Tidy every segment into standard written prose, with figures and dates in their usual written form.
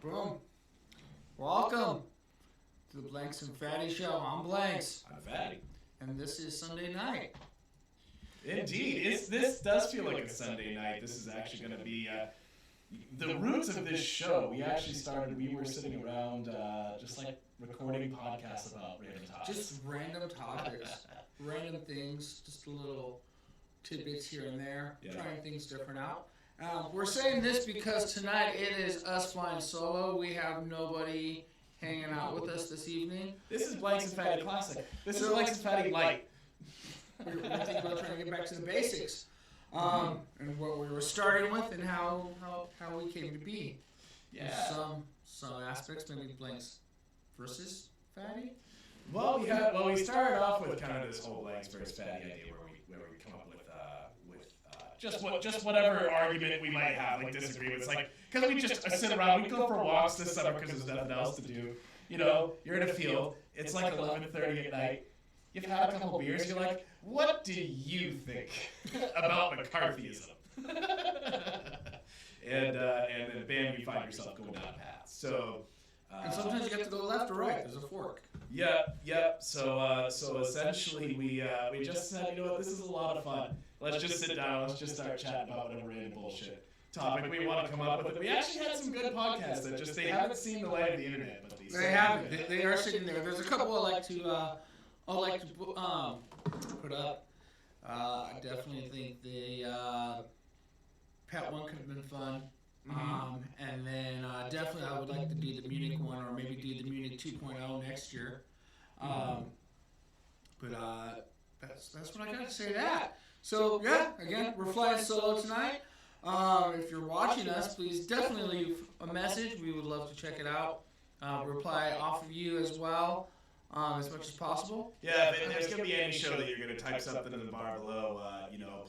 Boom. Welcome to the Blanks and Fattie Show. I'm Blanks. I'm Fattie. And this is Sunday night. Indeed. This does feel like a Sunday night. This is actually going to be the roots of this show. We were sitting around just like recording podcasts about random topics. Just random topics, random things, just little tidbits here and there, trying things different out. We're saying this because tonight it is us flying solo. We have nobody hanging out with us this evening. This is Blanks and Fattie Classic. This is Blanks and Fattie Light. We're thinking about trying to get back to the basics, and what we were starting with, and how we came to be. Yeah. Some aspects, maybe Blanks versus Fattie. Well, we started off with kind of this whole Blanks versus Fattie idea where we come up with just whatever argument we might have, like disagreements, like because we just sit around, we go for walks this summer because there's nothing else to do. You know, you're in a field, it's like 11:30 at night. You've had a couple beers, you're like, what do you think about McCarthyism? and then bam, you find yourself going down a path. So, and sometimes you have to go left or right. There's a fork. Yeah. So essentially, we just said, you know what, this is a lot of fun. Let's just sit down. Let's just start chatting about whatever random bullshit topic we want to come up with. We actually had some good podcasts that they haven't seen the light of the internet, but they haven't. They are sitting there. There's a couple I like to put up. I definitely think the pet one could have been fun. And then definitely I would like to do the Munich one, or maybe do the Munich 2.0 next year. But that's what I got to say to that. So yeah, again, we're flying solo tonight. If you're watching us, please definitely leave a message. We would love to check it out. Reply off of you as well, as much as possible. Yeah, if there's going to be any show that you're going to type something in the bar below,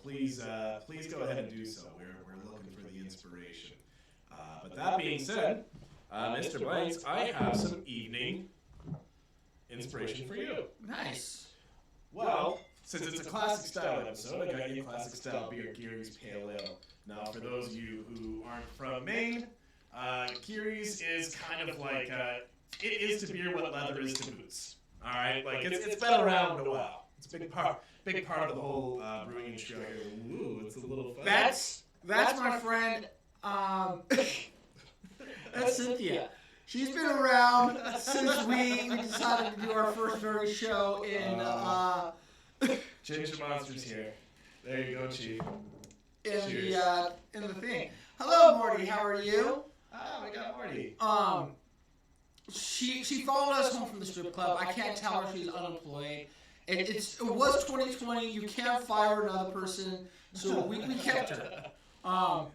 please go ahead and do so. We're looking for the inspiration. But that being said, Mr. Blanks, I have some evening inspiration for you. Nice. Well, since it's a classic style episode, I got you a classic style beer, Geary's Pale Ale. Now, for those of you who aren't from Maine, Geary's is kind of like it is to beer what leather is to boots. All right, like it's been around a while. It's a big part of the whole brewing industry here. Ooh, it's a little fun. That's my friend. That's Cynthia. She's been around since we decided to do our first very show in Ginger Monsters here. There you go, Chief. In the thing. Hello, Morty. How are you? We got Morty. She followed us home from the strip club. I can't tell her she's unemployed. It was 2020. You can't fire another person, so we kept her.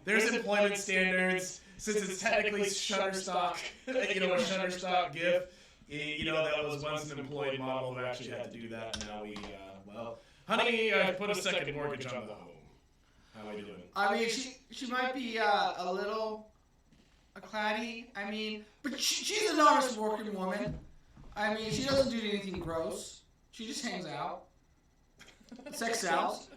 There's employment standards. Since it's technically Shutterstock, a Shutterstock GIF, that was once an employed model who actually had to do that. And now honey, I put a second mortgage on the home. How are we doing? I mean, she might be a little claddy. I mean, but she's an honest working woman. I mean, she doesn't do anything gross. She just hangs out. Sex sells.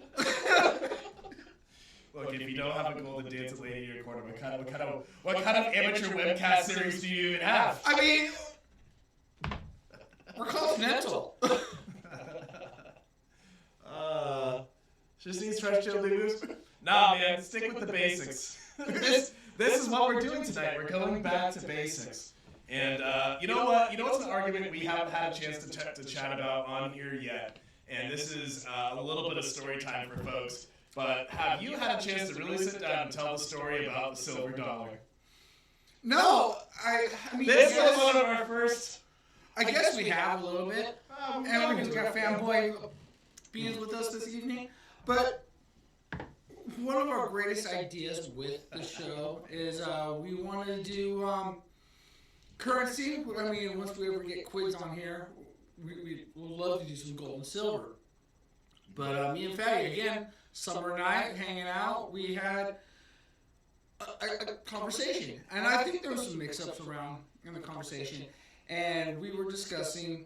Look, if you don't have a golden dance at Lady in your corner, what kind of amateur webcast series do you even have? I mean, we're continental. Just needs fresh chili moves. Nah, man, stick with the basics. This is what we're doing tonight. We're going back to basics. And you know what? You know what's an argument we haven't had a chance to chat about on here yet? And this is a little bit of story time for folks. But have you had a chance to really sit down and tell the story about the silver dollar? No, I mean, this was one of our first. I guess we have a little bit, and we've got Fanboy being with us this evening. But one of our greatest ideas with the show is we want to do currency. I mean, once we ever get quids on here, we would love to do some gold and silver. But me and Fattie, again, summer night, hanging out, we had a conversation. And I think there was some mix-ups around in the conversation. And we were discussing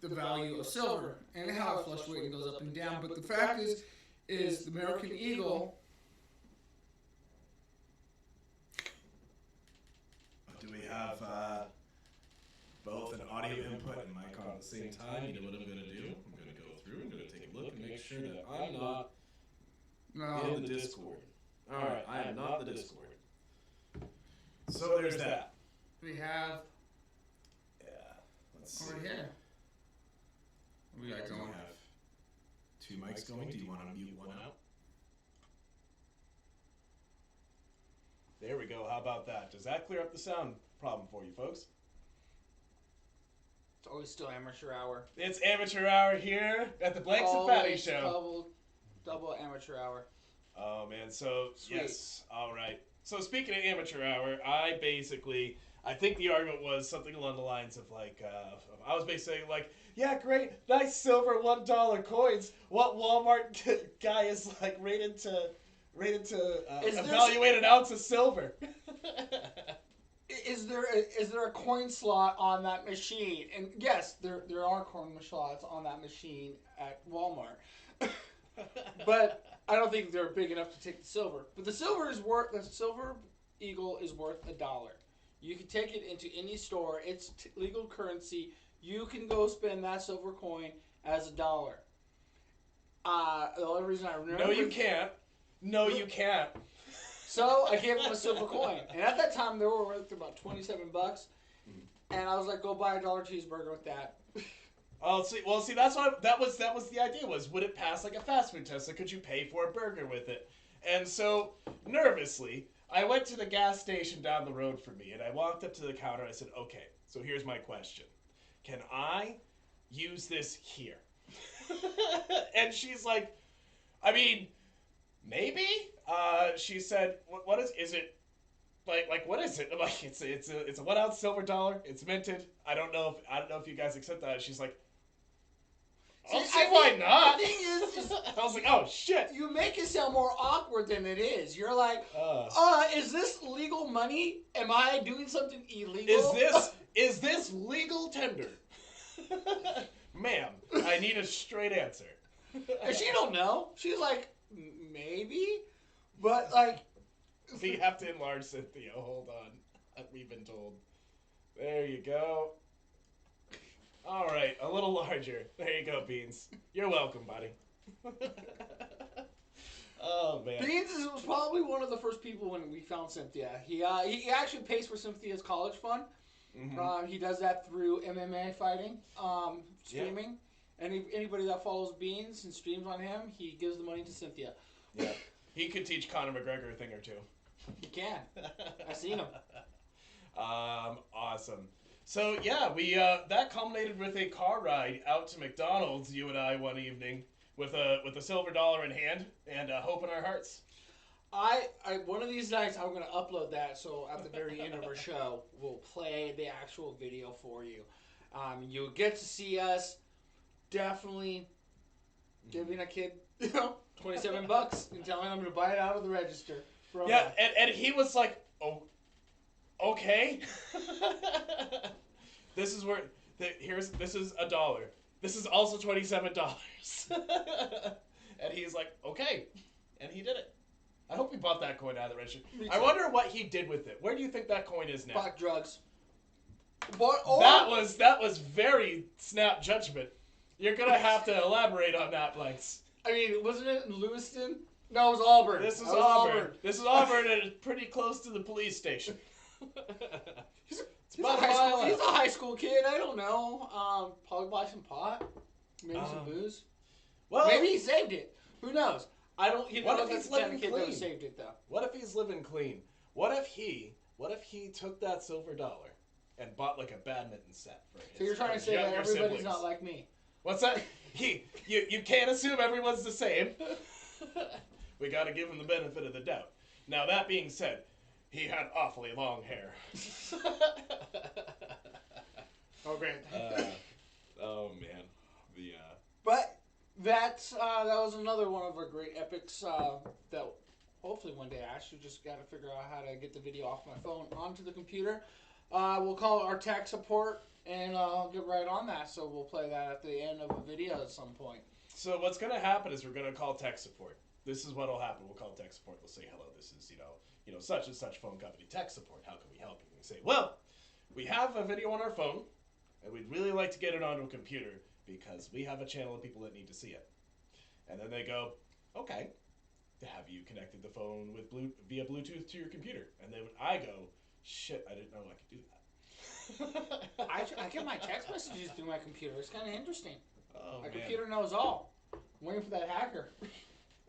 the value of silver and how it fluctuates and goes up and down. But the fact is the American Eagle at the same time, you know what I'm going to do? I'm going to go through, I'm going to take a look and make sure that I'm not in the Discord. Alright, I am not the Discord. So there's that. We have... Yeah, let's see. Over here. We got Don't going. have two mics going. Do you want to mute one out? There we go. How about that? Does that clear up the sound problem for you folks? It's always still amateur hour. It's amateur hour here at the Blanks and Fattie show. Double amateur hour. Oh man, so Sweet. yes, all right. So speaking of amateur hour, I think the argument was something along the lines of like, I was basically like, yeah, great, nice silver $1 coins. What Walmart guy is like rated to evaluate an ounce of silver? Is there a coin slot on that machine? And yes, there are coin slots on that machine at Walmart. But I don't think they're big enough to take the silver. But the silver eagle is worth $1. You can take it into any store. It's legal currency. You can go spend that silver coin as $1. The only reason I remember... No, you can't. No, you can't. So I gave him a silver coin. And at that time, they were worth about $27. And I was like, go buy a $1 cheeseburger with that. Well, see, that's what that was the idea was, would it pass like a fast food test? Like, could you pay for a burger with it? And so, nervously, I went to the gas station down the road from me, and I walked up to the counter, and I said, okay, so here's my question. Can I use this here? And she's like, I mean, maybe? She said, what is it? Like what is it? I'm like, it's a 1 ounce silver dollar. It's minted. I don't know if you guys accept that. She's like, I'll see why not. The thing is I was like, oh shit. You make it sound more awkward than it is. You're like, is this legal money? Am I doing something illegal? Is this legal tender? Ma'am, I need a straight answer. And she don't know. She's like, maybe, but like. We have to enlarge Cynthia. Hold on. We've been told. There you go. All right, a little larger. There you go, Beans. You're welcome, buddy. Oh, man. Beans was probably one of the first people when we found Cynthia. He actually pays for Cynthia's college fund. Mm-hmm. He does that through MMA fighting, streaming. Yeah. Anybody that follows Beans and streams on him, he gives the money to Cynthia. Yeah. He could teach Conor McGregor a thing or two. He can. I've seen him. Awesome. So yeah, we that culminated with a car ride out to McDonald's, you and I, one evening, with a silver dollar in hand and hope in our hearts. I one of these nights I'm gonna upload that, so at the very end of our show we'll play the actual video for you. You'll get to see us definitely giving a kid, $27 and telling them to buy it out of the register. Yeah, and he was like, oh, okay. This is $1. This is also $27. And he's like, okay. And he did it. I hope he bought that coin out of the register. I wonder what he did with it. Where do you think that coin is now? Bought drugs. That was very snap judgment. You're gonna have to elaborate on that, Blanks. I mean, wasn't it in Lewiston? No, it was Auburn. This is Auburn. This is Auburn, and it's pretty close to the police station. He's a high school kid. I don't know. Probably buy some pot. Maybe some booze. Well, maybe he saved it. Who knows? I don't. What if he's living clean? That saved it though. What if he's living clean? What if he took that silver dollar and bought like a badminton set for his? So you're trying to say that everybody's siblings. Not like me? What's that? You can't assume everyone's the same. We got to give him the benefit of the doubt. Now that being said, he had awfully long hair. Oh, great. Oh man, But that was another one of our great epics that hopefully one day I actually just got to figure out how to get the video off my phone onto the computer. We'll call our tech support and I'll get right on that. So we'll play that at the end of a video at some point. So what's going to happen is we're going to call tech support. This is what will happen. We'll call tech support. We'll say, hello, this is, such and such phone company tech support. How can we help you? And we say, well, we have a video on our phone. and we'd really like to get it onto a computer because we have a channel of people that need to see it. And then they go, okay, have you connected the phone with via Bluetooth to your computer? And then I go, shit, I didn't know I could do that. I get my text messages through my computer. It's kind of interesting. Oh, my man. computer knows all. I'm waiting for that hacker.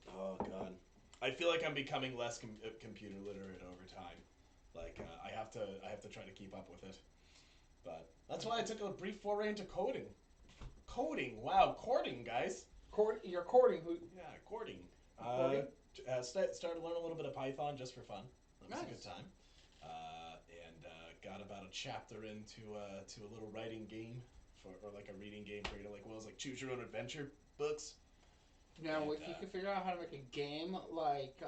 Oh, God. I feel like I'm becoming less computer literate over time. Like, I have to try to keep up with it. But that's why I took a brief foray into coding. Coding, wow, courting, guys. You're courting who? Yeah, courting. Started learning a little bit of Python just for fun. That was a good time. And got about a chapter into to a little writing game or like a reading game for like choose your own adventure books. Now, if you could figure out how to make a game like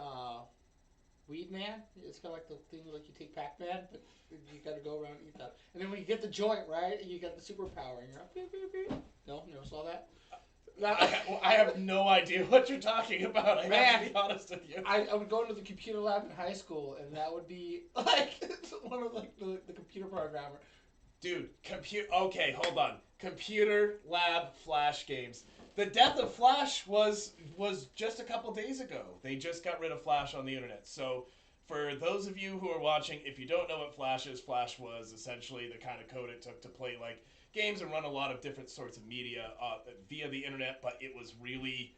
Weed Man, it's kind of like the thing like you take Pac-Man, but you got to go around and eat that. And then when you get the joint right, you got the superpower, and you're like, beep, beep, beep. No, never saw that. I have no idea what you're talking about. I have to be honest with you. I would go to the computer lab in high school, and that would be like one of like the computer programmer. Dude, okay, hold on. Computer lab Flash games. The death of Flash was just a couple days ago. They just got rid of Flash on the internet. So for those of you who are watching, if you don't know what Flash is, Flash was essentially the kind of code it took to play like games and run a lot of different sorts of media via the internet, but it was really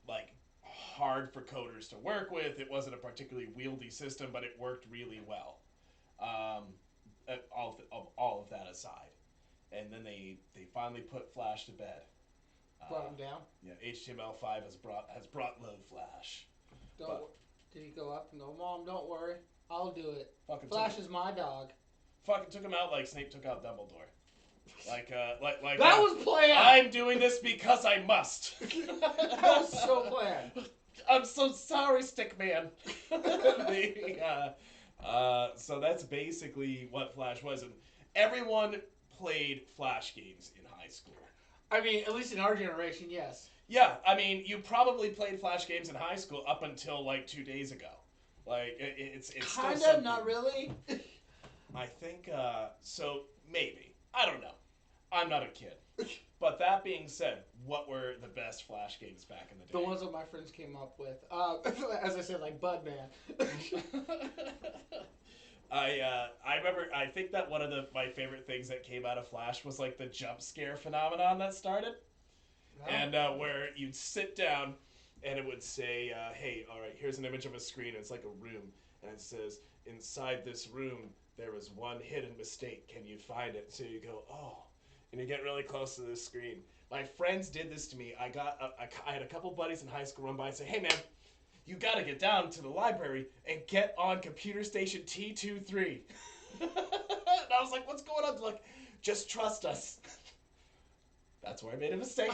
like hard for coders to work with. It wasn't a particularly wieldy system, but it worked really well. All of that aside, and then they finally put Flash to bed. Brought him down. Yeah, HTML5 has brought low Flash. Did he go up and go, Mom, don't worry, I'll do it. Flash is my dog. Fucking took him out like Snape took out Dumbledore. Like that was planned. I'm doing this because I must. That was so planned. I'm so sorry, Stickman. So that's basically what Flash was, and everyone played Flash games in high school. I mean, at least in our generation, yes. Yeah, I mean, you probably played Flash games in high school up until like 2 days ago. Like it's kind still of, not really. I think so. Maybe, I don't know. I'm not a kid. But that being said, what were the best Flash games back in the day? The ones that my friends came up with. As I said, like Budman. I remember. I think that one of my favorite things that came out of Flash was like the jump scare phenomenon that started, and where you'd sit down, and it would say, "Hey, all right, here's an image of a screen. It's like a room, and it says inside this room there is one hidden mistake. Can you find it?" So you go, "Oh," and you get really close to this screen. My friends did this to me. I had a couple buddies in high school run by and say, "Hey, man, you gotta get down to the library and get on computer station T23. And I was like, what's going on? They're like, just trust us. That's where I made a mistake.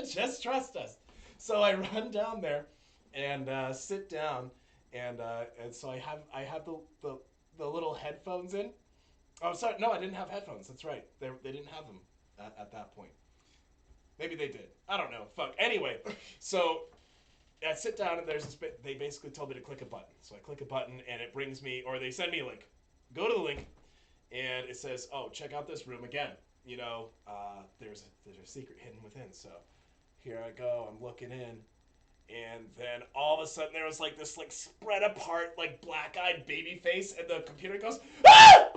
Just trust us. So I run down there and sit down, and so I have the little headphones in. Oh, sorry, no, I didn't have headphones. That's right. They didn't have them at that point. Maybe they did. I don't know. Fuck. Anyway, so I sit down and there's this bit, they basically told me to click a button. So I click a button and it brings me, or they send me a link. Go to the link and it says, oh, check out this room again. You know, there's a secret hidden within. So here I go, I'm looking in. And then all of a sudden there was like this like spread apart, like black-eyed baby face, and the computer goes, ah!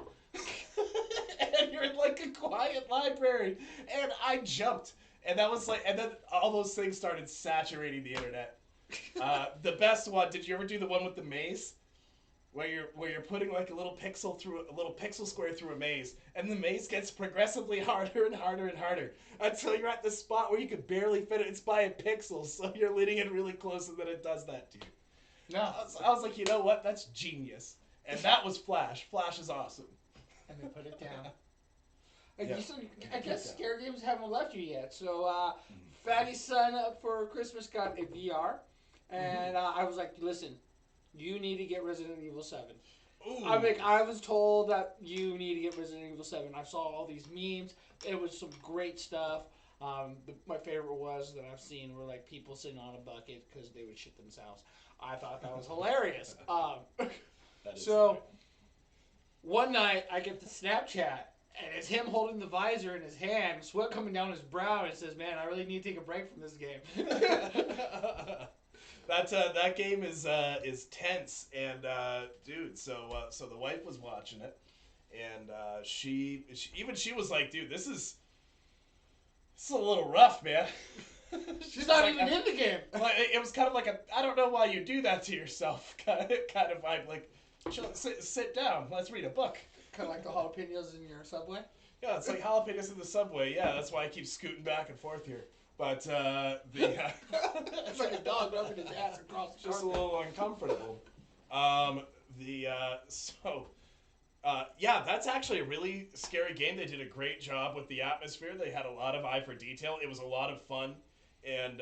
And you're in like a quiet library. And I jumped. And that was like, and then all those things started saturating the internet. The best one, did you ever do the one with the maze? Where you're putting like a little pixel square through a maze, and the maze gets progressively harder and harder and harder until you're at the spot where you could barely fit it. It's by a pixel, so you're leaning it really close, and then it does that to you. No, I was like, you know what? That's genius. And that was Flash. Flash is awesome. And they put it down. Yeah. I guess scare games haven't left you yet. So Fattie's son for Christmas got a VR, and I was like, listen, you need to get Resident Evil 7. Ooh. I was told that you need to get Resident Evil 7. I saw all these memes. It was some great stuff. My favorite was that I've seen were like people sitting on a bucket because they would shit themselves. I thought that was hilarious. That is so one night I get the Snapchat And it's him holding the visor in his hand, sweat coming down his brow, and says, "Man, I really need to take a break from this game." That game is tense, and dude, so the wife was watching it, and she was like, "Dude, this is a little rough, man." She's not even in the game. Like, it was kind of like I don't know why you do that to yourself kind of vibe. Like, chill, sit down, let's read a book. Kind of like the jalapenos in your Subway. Yeah, it's like jalapenos in the Subway. Yeah, that's why I keep scooting back and forth here. But it's like a dog rubbing his ass across the just carpet. a little uncomfortable. Yeah, that's actually a really scary game. They did a great job with the atmosphere. They had a lot of eye for detail. It was a lot of fun, and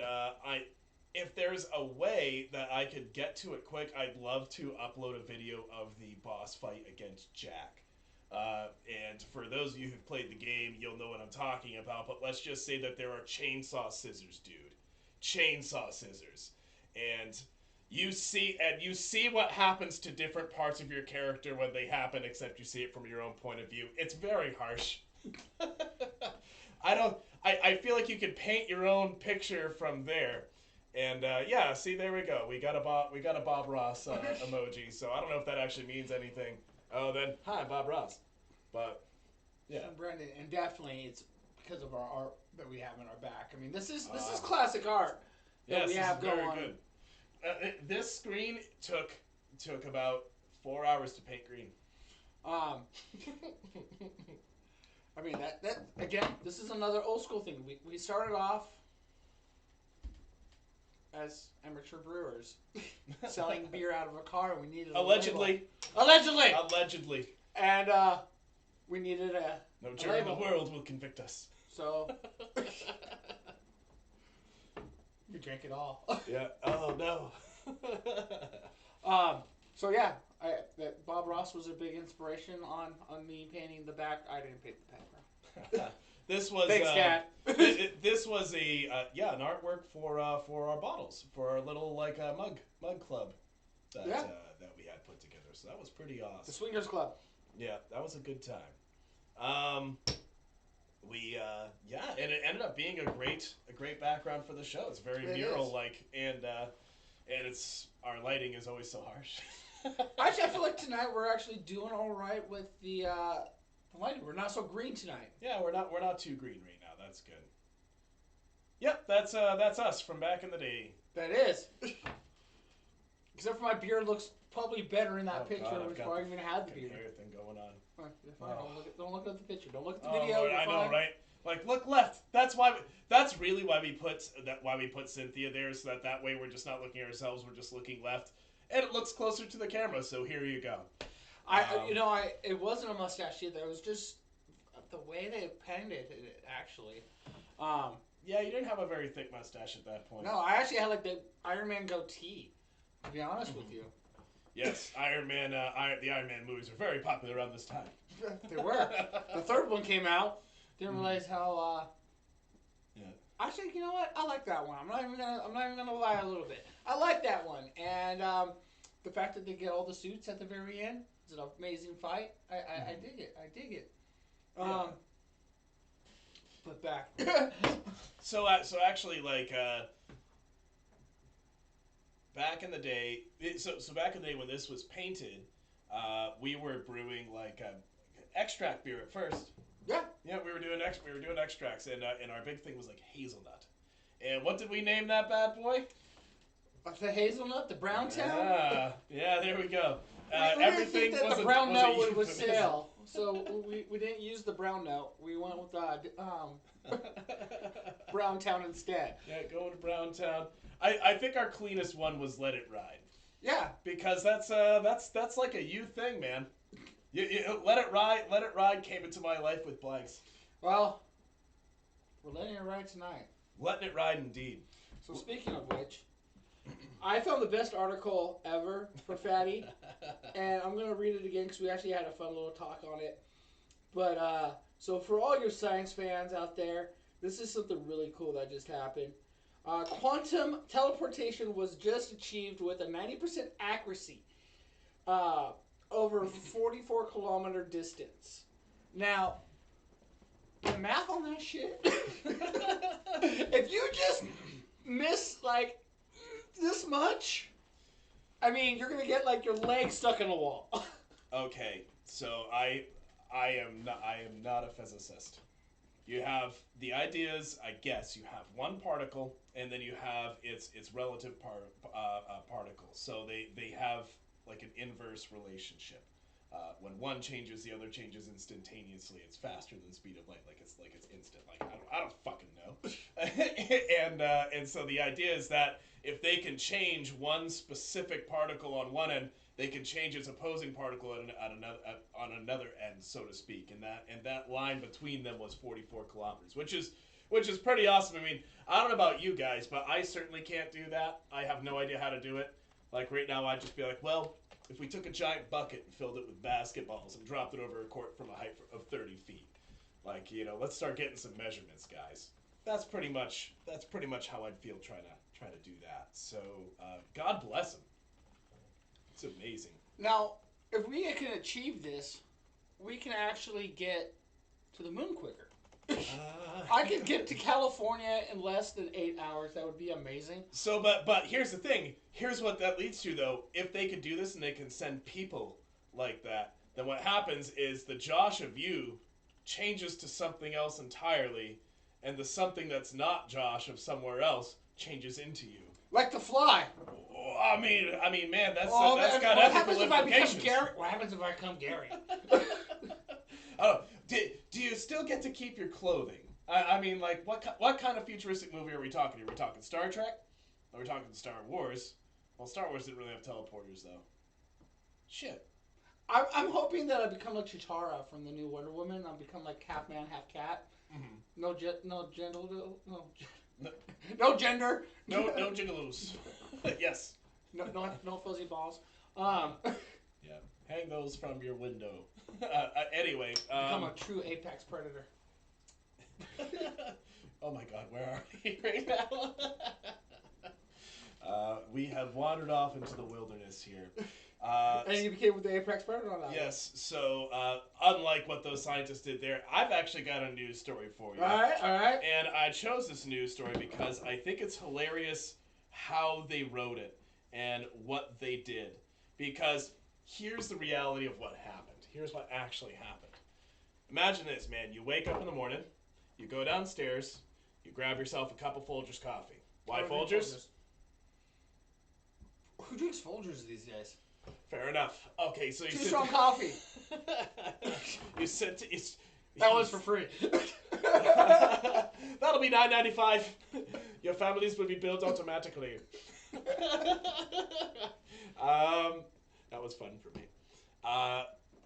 if there's a way that I could get to it quick, I'd love to upload a video of the boss fight against Jack. And for those of you who've played the game, you'll know what I'm talking about, but let's just say that there are chainsaw scissors, dude. Chainsaw scissors. And you see what happens to different parts of your character when they happen, except you see it from your own point of view. It's very harsh. I feel like you could paint your own picture from there. And yeah, see, there we go. We got a Bob Ross emoji, so I don't know if that actually means anything. Oh, then, hi, Bob Ross. But, yeah. So Brendan, and definitely it's because of our art that we have in our back. I mean, this is classic art that we have going on. Very good. This screen took about 4 hours to paint green. I mean, that again, this is another old school thing. We started off as amateur brewers selling beer out of a car, and we needed allegedly. And we needed no jury in the world will convict us. So we drank it all. Yeah. Oh no. So yeah, that Bob Ross was a big inspiration on me painting the back. I didn't paint the background. This was thanks, Dad. This was an artwork for our bottles, for our little mug club that we had put together. So that was pretty awesome. The Swingers Club. Yeah, that was a good time. And it ended up being a great background for the show. It's very mural like, and it's our lighting is always so harsh. Actually, I feel like tonight we're actually doing all right with the lighting. We're not so green tonight. Yeah, we're not too green right now. That's good. Yep, that's us from back in the day. That is. Except for my beard looks probably better in that picture, before I even had the beard. Hair thing going on. Fine. Don't look at the picture. Don't look at the video. Lord, I know, right? Like, look left. That's really why we put Cynthia there, so that way we're just not looking at ourselves. We're just looking left, and it looks closer to the camera. So here you go. It wasn't a mustache either. It was just the way they painted it. Actually. Yeah, you didn't have a very thick mustache at that point. No, I actually had like the Iron Man goatee. To be honest with you. Yes, the Iron Man movies were very popular around this time. They were. The third one came out. Didn't realize how. Yeah. Actually, you know what? I like that one. I'm not even gonna lie a little bit. I like that one, and the fact that they get all the suits at the very end is an amazing fight. I dig it. I dig it. But back. So actually, like. Back in the day, back in the day when this was painted, we were brewing like extract beer at first. Yeah. Yeah, we were doing extracts, and our big thing was like hazelnut. And what did we name that bad boy? The hazelnut, the brown town. Yeah, there we go. Everything was the brown note would sail, so we didn't use the brown note. We went with Brown Town instead. Yeah, going to Brown Town. I think our cleanest one was Let It Ride. Yeah, because that's like a you thing, man. You Let It Ride came into my life with blanks. Well, we're letting it ride tonight. Letting it ride, indeed. So speaking of which, I found the best article ever for Fattie, and I'm gonna read it again because we actually had a fun little talk on it. But so for all your science fans out there, this is something really cool that just happened. Quantum teleportation was just achieved with a 90% accuracy over 44-kilometer distance. Now, the math on that shit. If you just miss like this much, I mean, you're gonna get like your leg stuck in a wall. Okay, so I am not a physicist. You have the ideas, I guess. You have one particle, and then you have its relative particles. So they have like an inverse relationship. When one changes, the other changes instantaneously. It's faster than the speed of light. Like it's instant. Like I don't fucking know. And so the idea is that if they can change one specific particle on one end, they can change its opposing particle on another end, so to speak. And that line between them was 44 kilometers, which is pretty awesome. I mean, I don't know about you guys, but I certainly can't do that. I have no idea how to do it. Like right now, I'd just be like, well, if we took a giant bucket and filled it with basketballs and dropped it over a court from a height of 30 feet, like, let's start getting some measurements, guys. That's pretty much how I'd feel trying to do that. So God bless him. It's amazing. Now, if we can achieve this, we can actually get to the moon quicker. I could get to California in less than 8 hours. That would be amazing. So, but here's the thing. Here's what that leads to, though. If they could do this and they can send people like that, then what happens is the Josh of you changes to something else entirely, and the something that's not Josh of somewhere else changes into you. Like the Fly. I mean, man, that's got ethical implications. What happens if I become Gary? Oh, do you still get to keep your clothing? I mean, like, what kind of futuristic movie are we talking? Are we talking Star Trek? Are we talking Star Wars? Well, Star Wars didn't really have teleporters, though. Shit. I'm hoping that I become like Chitara from the new Wonder Woman. I'll become like half man, half cat. Mm-hmm. No gender. No gender. No juggalos. Yes. No fuzzy balls. Yeah. Hang those from your window. Anyway. Become a true apex predator. Oh my God, where are we right now? We have wandered off into the wilderness here. And you became with the apex predator on that. Yes. So, unlike what those scientists did there, I've actually got a news story for you. All right. And I chose this news story because I think it's hilarious how they wrote it and what they did. Because here's the reality of what happened. Here's what actually happened. Imagine this, man. You wake up in the morning, you go downstairs, you grab yourself a cup of Folgers coffee. Why Folgers? Who drinks Folgers these days? Fair enough. Okay, so you Too strong coffee. That was for free. That'll be $9.95. Your families will be built automatically. That was fun for me.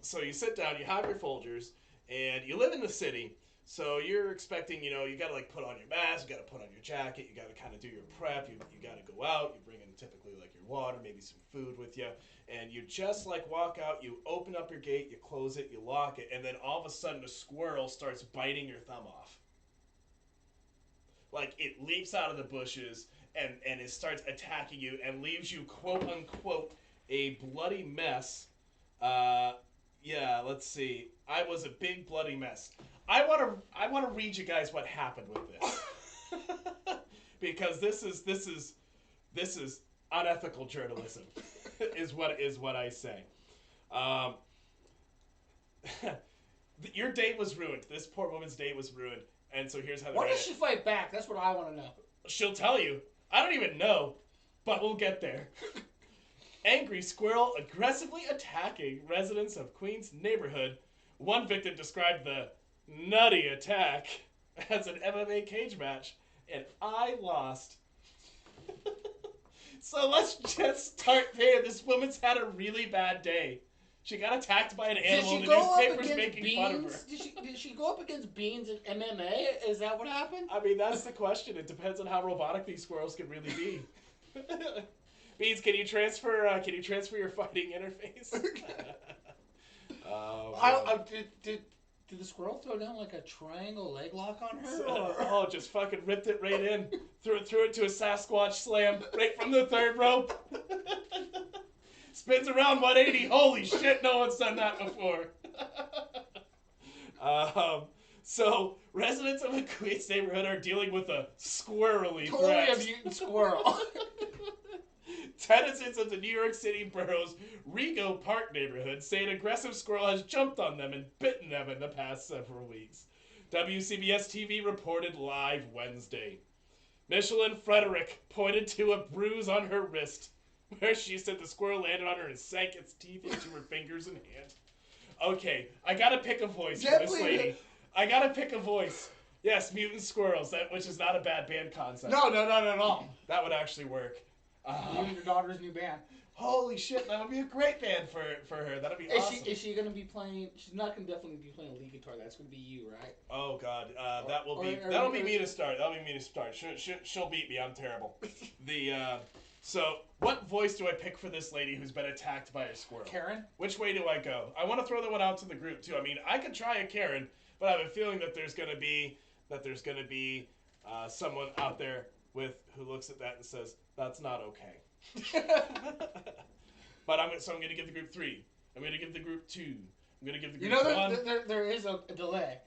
So you sit down, you have your Folgers, and you live in the city. So you're expecting, you got to like put on your mask, you got to put on your jacket, you got to kind of do your prep, you got to go out, you bring in typically like your water, maybe some food with you, and you just like walk out, you open up your gate, you close it, you lock it, and then all of a sudden a squirrel starts biting your thumb off. Like it leaps out of the bushes and it starts attacking you and leaves you quote unquote a bloody mess. Yeah, let's see. I was a big bloody mess. I want to read you guys what happened with this. Because this is unethical journalism. is what I say. Your date was ruined. This poor woman's date was ruined. And so here's how. Why does she fight back? That's what I want to know. She'll tell you. I don't even know, but we'll get there. Angry squirrel aggressively attacking residents of Queens neighborhood. One victim described the nutty attack as an MMA cage match, and I lost. So let's just start there. This woman's had a really bad day. She got attacked by an animal, and the newspaper's making fun of her. Did she go up against Beans in MMA? Is that what happened? I mean, that's the question. It depends on how robotic these squirrels can really be. Beans, can you transfer your fighting interface? Did the squirrel throw down like a triangle leg lock on her? Oh, just fucking ripped it right in. Threw it to a Sasquatch slam right from the third rope. Spins around 180. Holy shit, no one's done that before. So, residents of the Queens neighborhood are dealing with a squirrely Totally threat. a mutant squirrel. Tenants of the New York City borough's Rego Park neighborhood say an aggressive squirrel has jumped on them and bitten them in the past several weeks. WCBS TV reported live Wednesday. Michelin Frederick pointed to a bruise on her wrist, where she said the squirrel landed on her and sank its teeth into her fingers and hand. Okay, I gotta pick a voice for this lady. I gotta pick a voice. Yes, mutant squirrels, which is not a bad band concept. No, not at all. That would actually work. You and your daughter's new band. Holy shit, that would be a great band for her. That'd be awesome. Is she gonna be playing? She's not gonna definitely be playing lead guitar. That's gonna be you, right? Oh god, that'll be me to start. That'll be me to start. She'll beat me. I'm terrible. So what voice do I pick for this lady who's been attacked by a squirrel? Karen. Which way do I go? I want to throw that one out to the group too. I mean, I could try a Karen, but I have a feeling that there's gonna be someone out there who looks at that and says that's not okay. But I'm gonna give the group 3. I'm gonna give the group 2. I'm gonna give the group 1. There is a delay.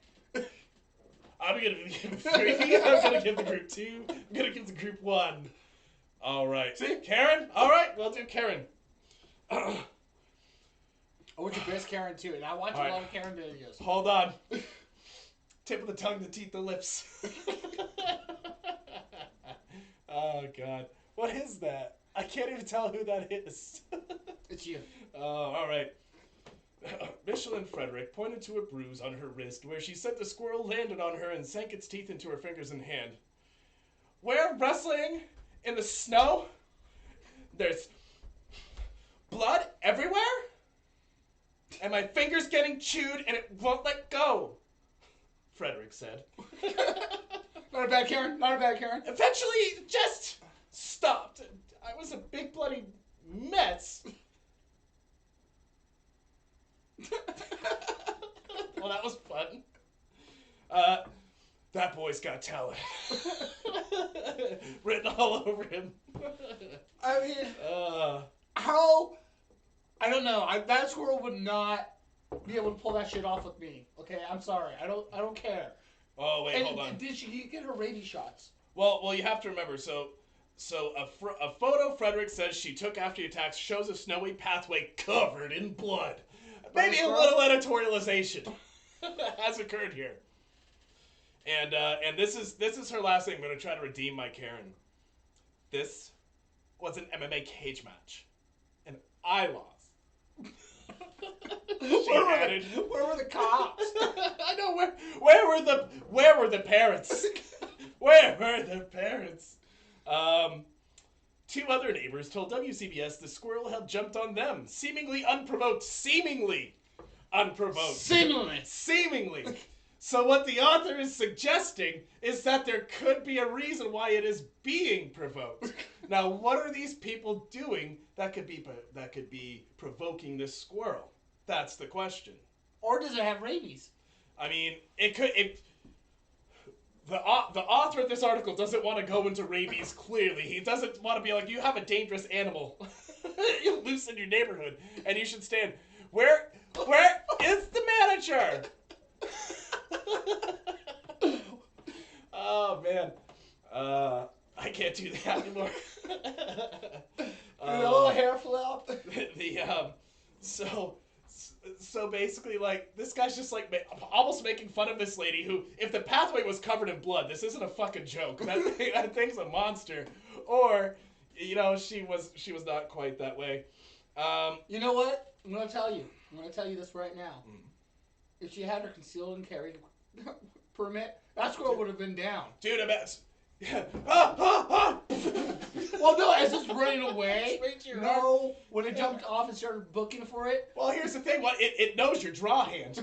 I'm gonna give 3. I'm gonna give the group 2. I'm gonna give the group 1. All right. See? Karen? All right, we'll do Karen. I want your best Karen too, and I watch a lot of Karen videos. Hold on. Tip of the tongue, the teeth, the lips. Oh god. What is that? I can't even tell who that is. It's you. Oh, all right. Michelin Frederick pointed to a bruise on her wrist where she said the squirrel landed on her and sank its teeth into her fingers and hand. We're wrestling in the snow. There's blood everywhere. And my finger's getting chewed and it won't let go, Frederick said. Not a bad Karen. Not a bad Karen. Eventually, it just stopped. I was a big bloody mess. Well, that was fun. That boy's got talent. Written all over him. I mean, how? I don't know. That squirrel would not be able to pull that shit off with me. Okay, I'm sorry. I don't care. Oh wait, hold on. Did she get her rabies shots? Well, you have to remember. So a photo Frederick says she took after the attacks shows a snowy pathway covered in blood. Maybe a little editorialization has occurred here. And this is her last thing. I'm gonna try to redeem my Karen. This was an MMA cage match, and I lost. Where were the cops? I know where were the parents? Where were the parents? 2 other neighbors told WCBS the squirrel had jumped on them, seemingly unprovoked. Seemingly. So what the author is suggesting is that there could be a reason why it is being provoked. Now, what are these people doing that could be provoking this squirrel? That's the question. Or does it have rabies? I mean, it could. The author of this article doesn't want to go into rabies. Clearly, he doesn't want to be like, you have a dangerous animal loose in your neighborhood, and you should stand. Where is the manager? Oh man, I can't do that anymore. A little hair flip. So basically, like, this guy's just like almost making fun of this lady who, if the pathway was covered in blood, this isn't a fucking joke. That thing's a monster. Or, you know, she was not quite that way. You know what? I'm gonna tell you this right now. If she had her concealed and carry permit, that squirrel would have been down. Dude, I bet. Well, no, as it's running away. No, when it jumped off and started booking for it. Well, here's the thing. It knows your draw hand.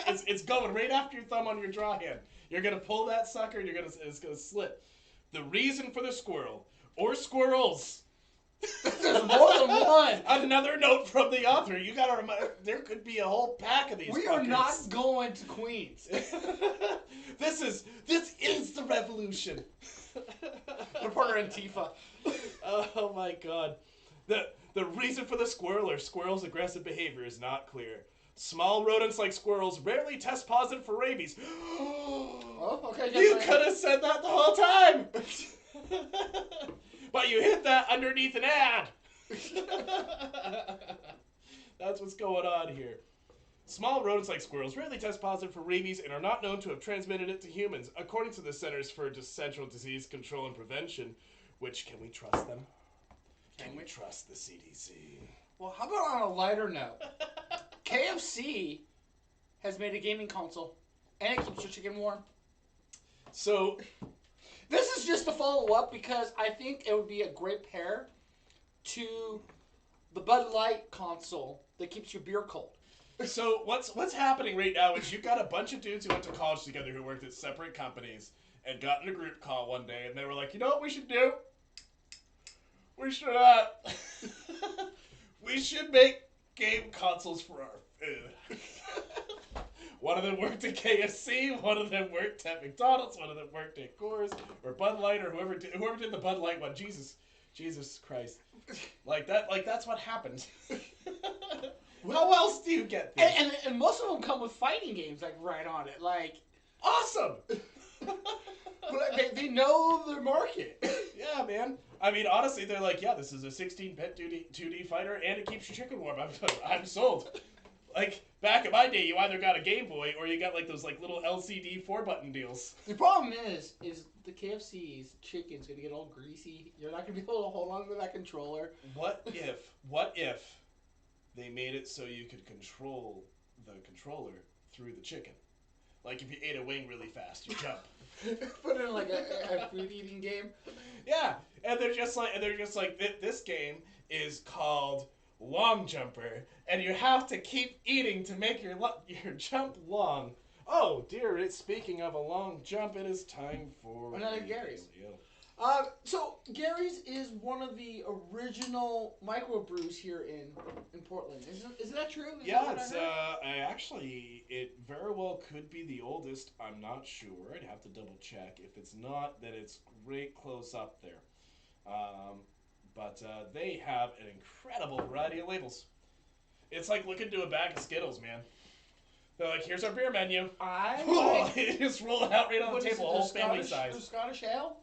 It's going right after your thumb on your draw hand. You're gonna pull that sucker. And it's gonna slip. The reason for the squirrel or squirrels. There's more than one. Another note from the author. You gotta remember, there could be a whole pack of these. We are not going to Queens. This is the revolution. Reporter Antifa. Oh my god. The reason for the squirrel or squirrel's aggressive behavior is not clear. Small rodents like squirrels rarely test positive for rabies. Oh, okay. You could have said that the whole time. But you hit that underneath an ad. That's what's going on here. Small rodents like squirrels rarely test positive for rabies and are not known to have transmitted it to humans, according to the Centers for Central Disease Control and Prevention. Which, can we trust them? Can we trust the CDC? Well, how about on a lighter note? KFC has made a gaming console, and it keeps your chicken warm. So, this is just a follow-up because I think it would be a great pair to the Bud Light console that keeps your beer cold. So what's happening right now is you've got a bunch of dudes who went to college together who worked at separate companies and got in a group call one day and they were like, you know what we should do? We should we should make game consoles for our food. One of them worked at KFC, one of them worked at McDonald's, one of them worked at Coors or Bud Light or whoever did the Bud Light one. Jesus Christ. That's what happened. How else do you get this? And most of them come with fighting games like right on it. Like, awesome. they know their market. Yeah, man. I mean, honestly, they're like, yeah, this is a 16-bit 2D fighter, and it keeps your chicken warm. I'm sold. Like, back in my day, you either got a Game Boy or you got, like, those, like, little LCD 4-button deals. The problem is the KFC's chicken's gonna get all greasy. You're not gonna be able to hold on to that controller. What if they made it so you could control the controller through the chicken? Like, if you ate a wing really fast, you jump. Put it in, like, a food-eating game? Yeah, and they're just like, this game is called Long Jumper, and you have to keep eating to make your jump long. Oh dear! Speaking of a long jump, it is time for another Gary's. So Gary's is one of the original microbrews here in Portland. Isn't that true? Yeah, it very well could be the oldest. I'm not sure. I'd have to double check. If it's not, then it's right close up there. But they have an incredible variety of labels. It's like looking to a bag of Skittles, man. They're like, here's our beer menu. You just roll it out right on the table, whole family size. The Scottish Ale?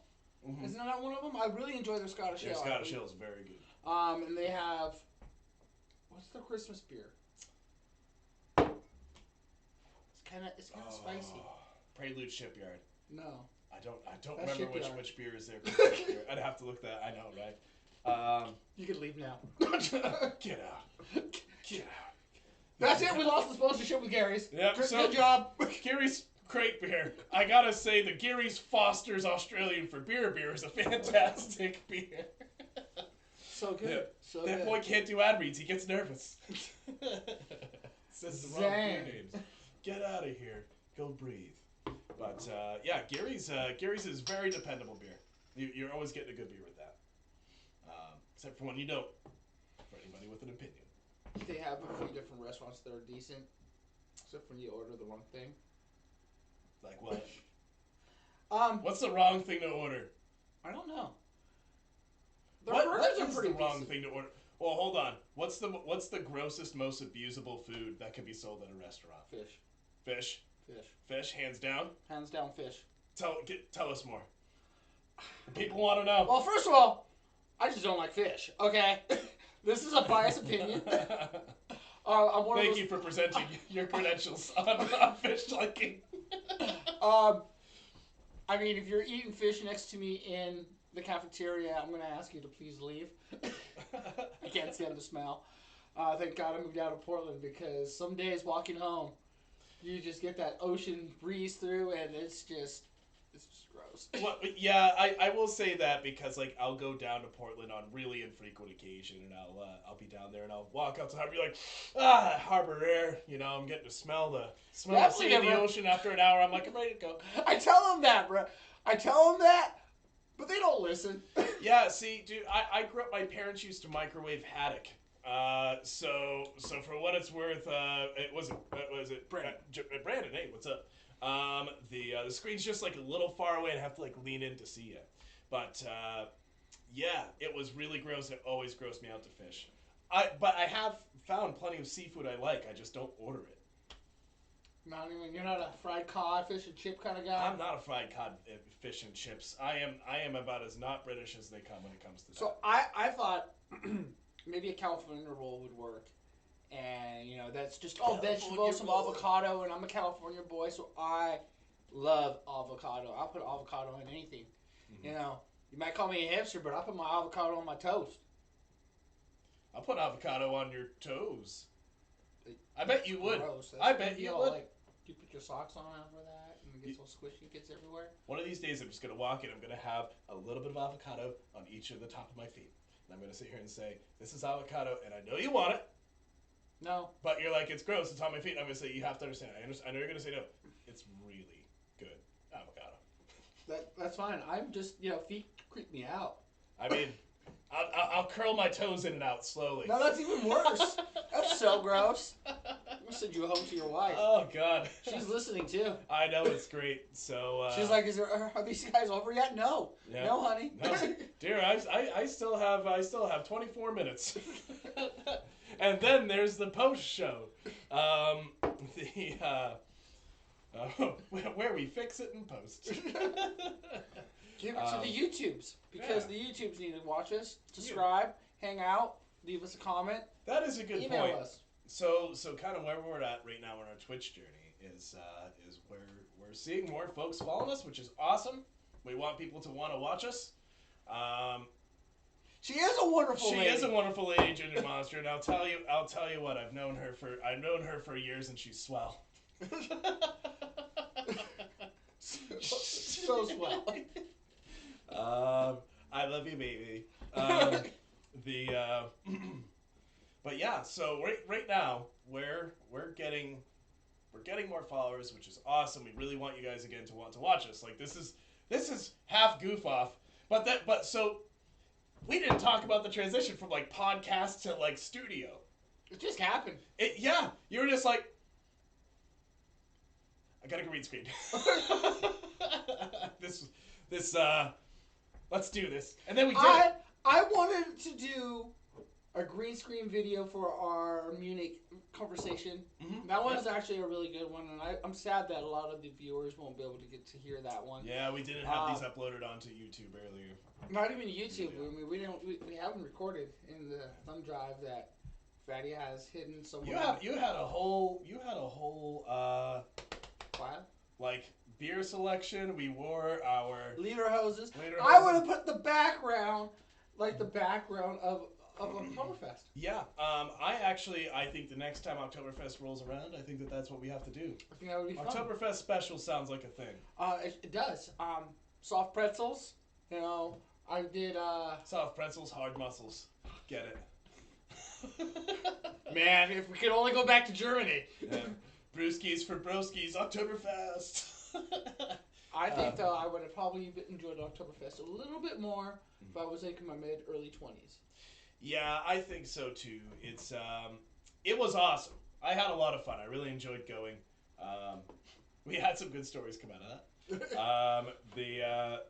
Mm-hmm. Isn't that one of them? I really enjoy their Scottish Ale. Scottish Ale is very good. And they have, what's their Christmas beer? It's kind of spicy. Prelude Shipyard. No. I don't remember which beer is their Christmas beer. I'd have to look that. I know, right? You can leave now. Get out. That's it. We lost the sponsorship with Gary's. Yep. Good job. Gary's Crate Beer. I gotta say, the Gary's Foster's Australian for Beer is a fantastic beer. So good. Yeah. So that good. boy can't do ad reads. He gets nervous. Says the wrong beer names. Get out of here. Go breathe. But yeah, Gary's is very dependable beer. You're always getting a good beer with that. Except for when you don't. For anybody with an opinion. They have a few different restaurants that are decent. Except when you order the wrong thing. Like what? What's the wrong thing to order? I don't know. What is the wrong thing to order? Well, hold on. What's the grossest, most abusable food that can be sold at a restaurant? Fish. Fish, hands down. Hands down, fish. Tell us more. People want to know. Well, first of all, I just don't like fish. Okay, this is a biased opinion. Thank you for presenting your credentials on fish liking. I mean, if you're eating fish next to me in the cafeteria, I'm going to ask you to please leave. I can't stand the smell. Thank God I moved out of Portland because some days walking home, you just get that ocean breeze through and it's just gross. Well, yeah, I will say that because like I'll go down to Portland on really infrequent occasion and I'll be down there and I'll walk outside and be like, harbor air, I'm getting to smell the sea of the ocean after an hour. I'm like, I'm ready to go. I tell them that, bro. But they don't listen. Yeah, see, dude, I grew up. My parents used to microwave haddock. So for what it's worth, Brandon, hey, what's up? The screen's just like a little far away and I have to like lean in to see it. But yeah, it was really gross. It always grossed me out to fish. But I have found plenty of seafood I like. I just don't order it. You're not a fried cod, fish and chip kind of guy. I'm not a fried cod, fish and chips. I am about as not British as they come when it comes to that. So I thought maybe a California roll would work, and that's just vegetables, some avocado, and I'm a California boy, so I love avocado. I'll put avocado in anything. Mm-hmm. You might call me a hipster, but I put my avocado on my toast. I'll put avocado on your toes. I bet you would. Gross. I bet you would. Do you put your socks on after that and it gets all squishy and gets everywhere? One of these days I'm just going to walk in, I'm going to have a little bit of avocado on each of the top of my feet. And I'm going to sit here and say, this is avocado, and I know you want it. No. But you're like, it's gross, it's on my feet. And I'm going to say, you have to understand. I know you're going to say no. It's really good avocado. That's fine. I'm just, feet creep me out. I mean, I'll curl my toes in and out slowly. No, that's even worse. That's so gross. I'm going to send you home to your wife. Oh, God. She's listening, too. I know, it's great. So she's like, are these guys over yet? No. Yeah. No, honey. No. Dear, I still have 24 minutes. And then there's the post show. Where we fix it in post. Give it to the YouTubes, because the YouTubes need to watch us, subscribe, hang out, leave us a comment. That is a good email point. Us. So kind of where we're at right now in our Twitch journey is we're seeing more folks following us, which is awesome. We want people to want to watch us. She is a wonderful lady. She is a wonderful lady, Ginger Monster, and I'll tell you what, I've known her for years, and she's swell. so swell. I love you, baby. But yeah, so right now we're getting more followers, which is awesome. We really want you guys again to want to watch us. Like this is half goof off, but so we didn't talk about the transition from like podcast to like studio. It just happened. You were just like, I got a green screen. Let's do this. And then we did it. I wanted to do a green screen video for our Munich conversation. Mm-hmm. That one is actually a really good one, and I'm sad that a lot of the viewers won't be able to get to hear that one. Yeah, we didn't have these uploaded onto YouTube earlier. Not even YouTube. I mean, we haven't recorded in the thumb drive that Fattie has hidden somewhere. You had a whole file? Like beer selection. We wore our leader hoses. I would have put the background, like the background of Oktoberfest. Yeah. I think the next time Oktoberfest rolls around, I think that's what we have to do. I think that would be fun. Oktoberfest special sounds like a thing. It does. Soft pretzels. I did. Soft pretzels, hard muscles. Get it. Man, if we could only go back to Germany. Yeah. Brewskis for broskies, Oktoberfest. I think, though, I would have probably enjoyed Oktoberfest a little bit more if I was like in my mid-early 20s. Yeah, I think so, too. It was awesome. I had a lot of fun. I really enjoyed going. We had some good stories come out of that.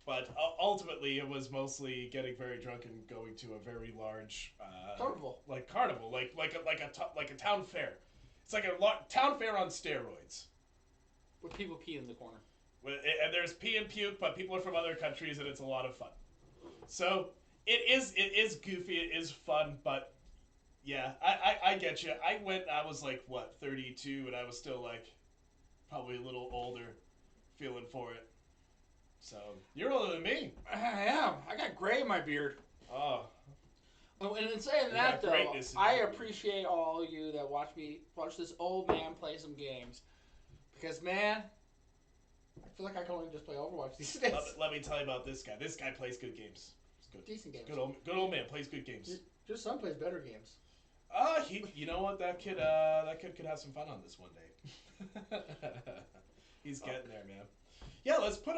But ultimately, it was mostly getting very drunk and going to a very large carnival, like a town fair. It's like a town fair on steroids. With people pee in the corner. And there's pee and puke, but people are from other countries, and it's a lot of fun. So it is goofy, it is fun, but yeah, I get you. I went, I was like, 32, and I was still like, probably a little older, feeling for it. So, you're older than me. I am. I got gray in my beard. Oh. And in saying that, though, I appreciate all of you that watch this old man play some games. Because, man, I feel like I can only just play Overwatch these days. Let me tell you about this guy. This guy plays good games. Good. Decent games. Good old man plays good games. Your son plays better games. You know what? That kid could have some fun on this one day. He's getting there, man. Yeah, let's put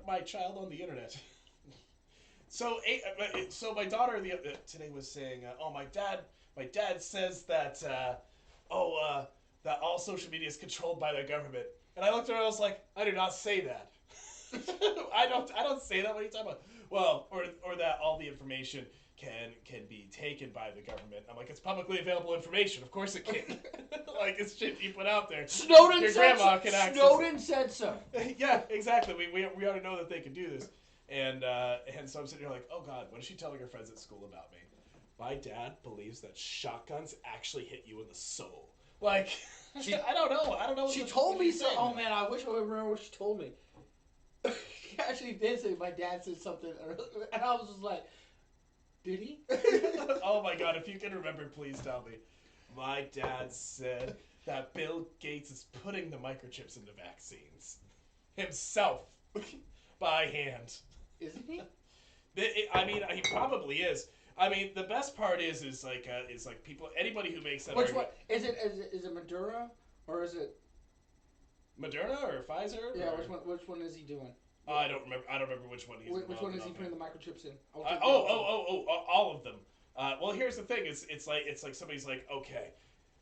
my child on the internet. So my daughter today was saying, my dad says that that all social media is controlled by the government. And I looked at her and I was like, I do not say that. I don't say that. What are you talking about? Well, or that all the information can be taken by the government. I'm like, it's publicly available information. Of course it can. Like, it's shit you put out there. Snowden Your said grandma so. can access Snowden said so. Yeah, exactly. We already know that they can do this. And so I'm sitting here like, oh God, what is she telling her friends at school about me? My dad believes that shotguns actually hit you in the soul. Like, I don't know. She told me so. Oh man, I wish I would remember what she told me. She actually did say my dad said something, and I was just like, did he? Oh my God, if you can remember, please tell me. My dad said that Bill Gates is putting the microchips into vaccines himself by hand. Isn't he? I mean, he probably is. I mean, the best part is like people, anybody who makes that. Which one is it? Is it Moderna or is it Moderna or Pfizer? Yeah, or? which one is he doing? I don't remember which one he's. Which one is he putting the microchips in? All of them. Well, here's the thing. It's like somebody's like, okay,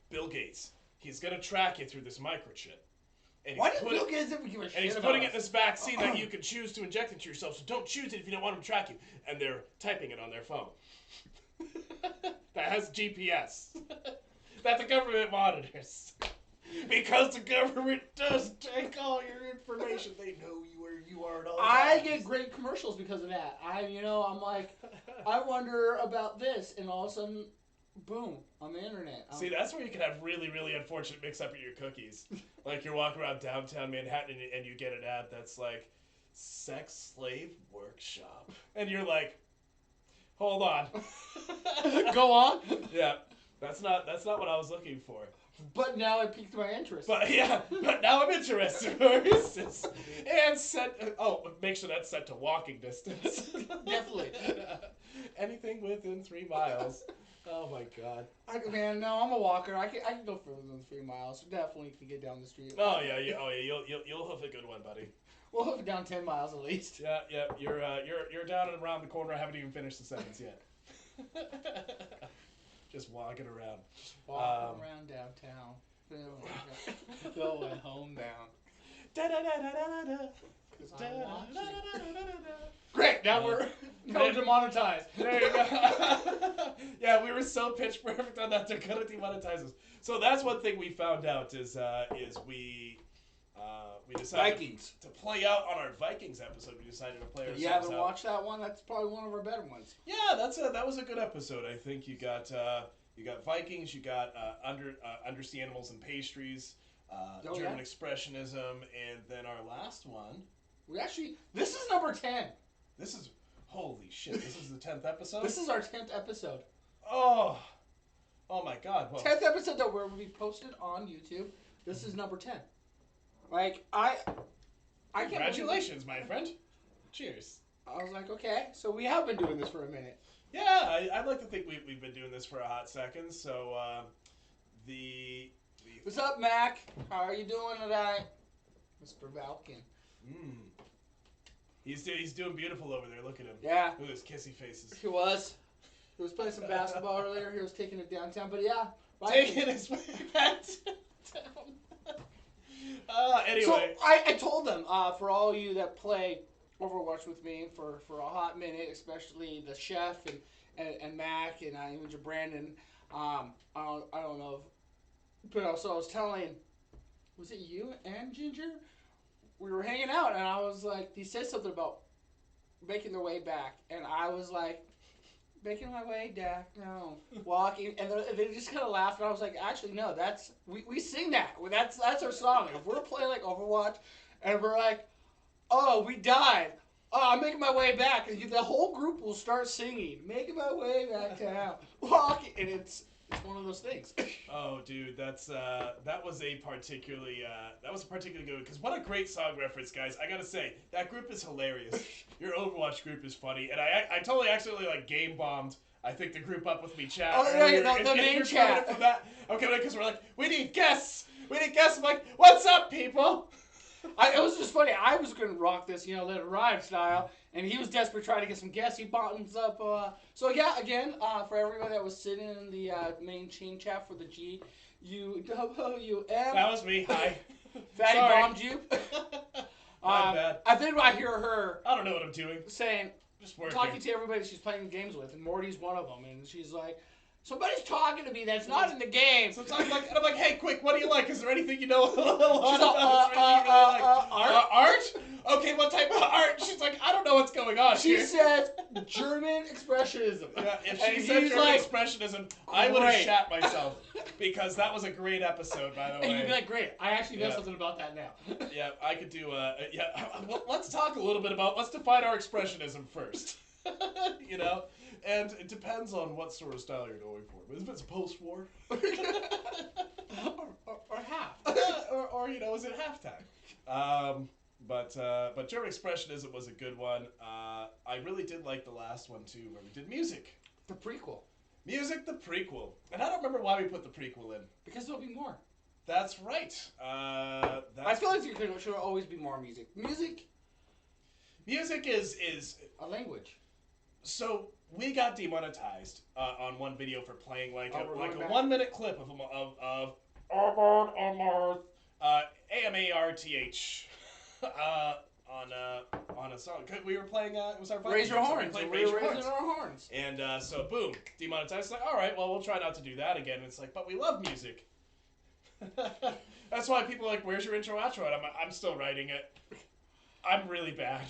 Bill Gates, he's gonna track you through this microchip. And Why does Bill Gates ever give a shit? And he's putting it in this vaccine that you can choose to inject into yourself. So don't choose it if you don't want him to track you. And they're typing it on their phone. That has GPS. That the government monitors. Because the government does take all your information. They know where you are at all times. I get great commercials because of that. I'm like, I wonder about this, and all of a sudden, boom, on the internet. See, that's where you can have really, really unfortunate mix-up in your cookies. Like, you're walking around downtown Manhattan, and you get an ad that's like, sex slave workshop. And you're like, hold on. Go on. Yeah, that's not what I was looking for. But now it piqued my interest. But now I'm interested. Where is this? And make sure that's set to walking distance. Definitely. Anything within 3 miles. Oh my God. I'm a walker. I can go further than 3 miles. Definitely can get down the street. Oh yeah. You'll hoof a good one, buddy. We'll hoof it down 10 miles at least. Yeah. You're down and around the corner. I haven't even finished the sentence yet. Just walking around. Walking around downtown. Going home down. Great, now we're demonetized. There you go. Yeah, we were so pitch perfect on that they're gonna demonetize us. So that's one thing we found out is we decided Vikings to play out on our Vikings episode. We decided to play ourselves You haven't out. watched that one? That's probably one of our better ones. Yeah, that was a good episode. I think you got Vikings, you got Undersea Animals and Pastries, German Expressionism, and then our last one. This is number 10. This is, holy shit, this is the 10th episode? This is our 10th episode. Oh my God. Well, 10th episode that will be posted on YouTube. This is number 10. Like, I can't Congratulations, my friend. Cheers. I was like, okay, so we have been doing this for a minute. Yeah, I'd like to think we've been doing this for a hot second. So, What's up, Mac? How are you doing tonight? Mr. Valkin. He's doing beautiful over there. Look at him. Yeah. Look at his kissy faces. He was playing some basketball earlier. He was taking it downtown. But yeah. Taking his way back down. Anyway. So I told them, for all of you that play Overwatch with me for a hot minute, especially the chef and Mac and even Brandon, I don't know but also I was telling, was it you and Ginger? We were hanging out and I was like, he said something about making their way back, and I was like, making my way back, no, walking, and they just kind of laughed, and I was like, actually no, we sing that, that's our song. If we're playing like Overwatch and we're like, oh, we died, oh, I'm making my way back, and the whole group will start singing, making my way back down, walking, and it's one of those things. Oh, dude, that was a particularly good, because what a great song reference, guys. I gotta say, that group is hilarious. Your Overwatch group is funny, and I totally accidentally game bombed, I think, the group up with me chat. Oh yeah, the main chat. From that. Okay, because we're like, we need guests. I'm like, what's up, people? It was just funny. I was going to rock this, let it ride style, and he was desperate trying to get some guests. He bottoms up. So yeah, again, for everyone that was sitting in the main chain chat for the GUWM. That was me. Hi. Fattie bombed you. My bad. I think I hear her. I don't know what I'm doing. Saying, Just working. talking to everybody she's playing games with, and Morty's one of them, and she's like, somebody's talking to me that's not in the game. So I'm like, hey, quick, what do you like? Is there anything you know a lot She's about? like, art? Okay, what type of art? She's like, I don't know what's going on She here. says German Expressionism. Yeah, if And she said he's German like, Expressionism, I would have great. shat myself. Because that was a great episode, by the way. And you'd be like, great, I actually know Yeah. something about that now. Yeah, I could do, well, let's talk a little bit about, let's define our Expressionism first. You know? And it depends on what sort of style you're going for. But if it's post-war... or half. or, you know, is it halftime? But German Expressionism was a good one. I really did like the last one, too, where we did music. The prequel. Music, the prequel. And I don't remember why we put the prequel in. Because there'll be more. That's right. I feel like there should always be more music. Music is a language. So we got demonetized on one video for playing like a 1 minute clip of AMARTH on a song. We were playing. It was our Raise Your Horns. We We're raising our horns. And so boom, demonetized. It's like, all right, well, we'll try not to do that again. And it's like, but we love music. That's why people are like, where's your intro outro? And I'm still writing it. I'm really bad.